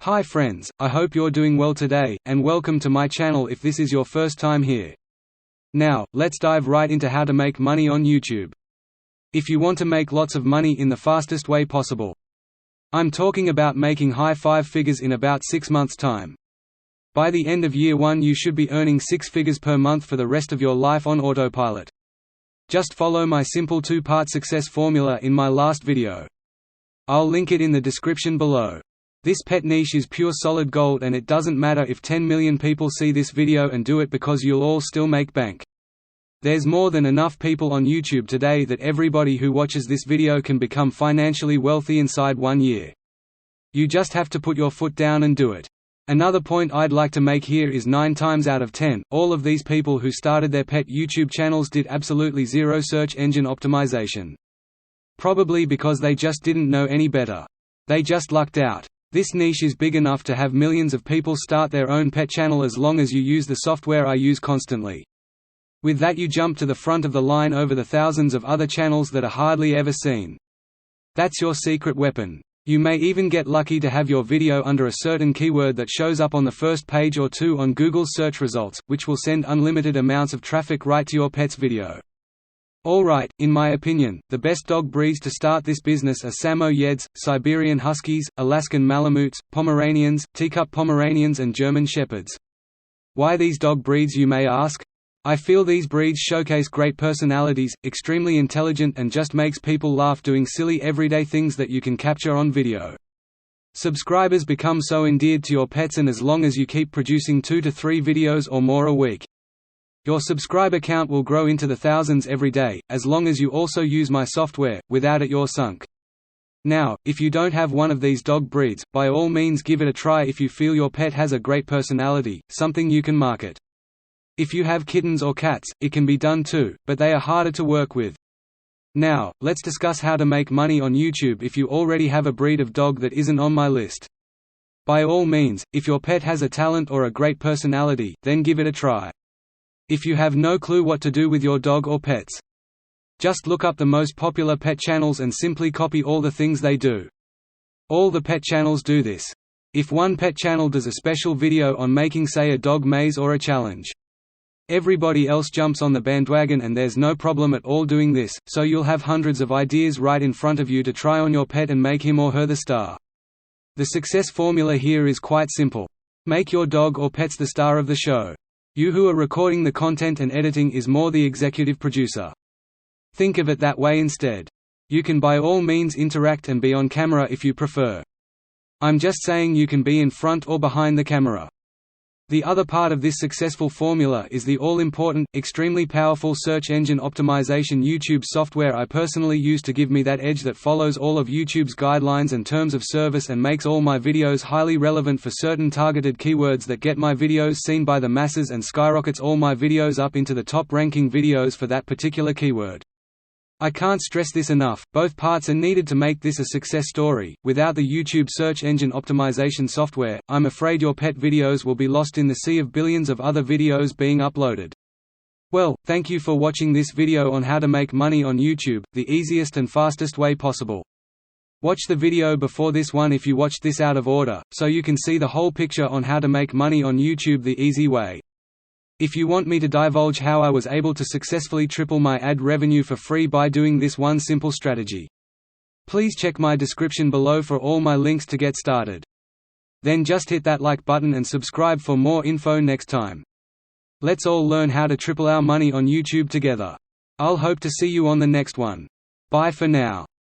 Hi friends, I hope you're doing well today, and welcome to my channel if this is your first time here. Now, let's dive right into how to make money on YouTube. If you want to make lots of money in the fastest way possible. I'm talking about making high five figures in about 6 months' time. By the end of year 1 you should be earning 6 figures per month for the rest of your life on autopilot. Just follow my simple 2-part success formula in my last video. I'll link it in the description below. This pet niche is pure solid gold, and it doesn't matter if 10 million people see this video and do it, because you'll all still make bank. There's more than enough people on YouTube today that everybody who watches this video can become financially wealthy inside 1 year. You just have to put your foot down and do it. Another point I'd like to make here is 9 times out of 10, all of these people who started their pet YouTube channels did absolutely zero search engine optimization. Probably because they just didn't know any better. They just lucked out. This niche is big enough to have millions of people start their own pet channel as long as you use the software I use constantly. With that you jump to the front of the line over the thousands of other channels that are hardly ever seen. That's your secret weapon. You may even get lucky to have your video under a certain keyword that shows up on the first page or 2 on Google's search results, which will send unlimited amounts of traffic right to your pet's video. Alright, in my opinion, the best dog breeds to start this business are Samoyeds, Siberian Huskies, Alaskan Malamutes, Pomeranians, Teacup Pomeranians and German Shepherds. Why these dog breeds, you may ask? I feel these breeds showcase great personalities, extremely intelligent, and just makes people laugh doing silly everyday things that you can capture on video. Subscribers become so endeared to your pets, and as long as you keep producing 2 to 3 videos or more a week, your subscriber count will grow into the thousands every day, as long as you also use my software. Without it you're sunk. Now, if you don't have one of these dog breeds, by all means give it a try if you feel your pet has a great personality, something you can market. If you have kittens or cats, it can be done too, but they are harder to work with. Now, let's discuss how to make money on YouTube if you already have a breed of dog that isn't on my list. By all means, if your pet has a talent or a great personality, then give it a try. If you have no clue what to do with your dog or pets, just look up the most popular pet channels and simply copy all the things they do. All the pet channels do this. If one pet channel does a special video on making, say, a dog maze or a challenge, everybody else jumps on the bandwagon, and there's no problem at all doing this, so you'll have hundreds of ideas right in front of you to try on your pet and make him or her the star. The success formula here is quite simple. Make your dog or pets the star of the show. You who are recording the content and editing is more the executive producer. Think of it that way instead. You can by all means interact and be on camera if you prefer. I'm just saying you can be in front or behind the camera. The other part of this successful formula is the all-important, extremely powerful search engine optimization YouTube software I personally use to give me that edge that follows all of YouTube's guidelines and terms of service and makes all my videos highly relevant for certain targeted keywords that get my videos seen by the masses and skyrockets all my videos up into the top-ranking videos for that particular keyword. I can't stress this enough, both parts are needed to make this a success story. Without the YouTube search engine optimization software, I'm afraid your pet videos will be lost in the sea of billions of other videos being uploaded. Well, thank you for watching this video on how to make money on YouTube, the easiest and fastest way possible. Watch the video before this one if you watched this out of order, so you can see the whole picture on how to make money on YouTube the easy way. If you want me to divulge how I was able to successfully triple my ad revenue for free by doing this one simple strategy, please check my description below for all my links to get started. Then just hit that like button and subscribe for more info next time. Let's all learn how to triple our money on YouTube together. I'll hope to see you on the next one. Bye for now.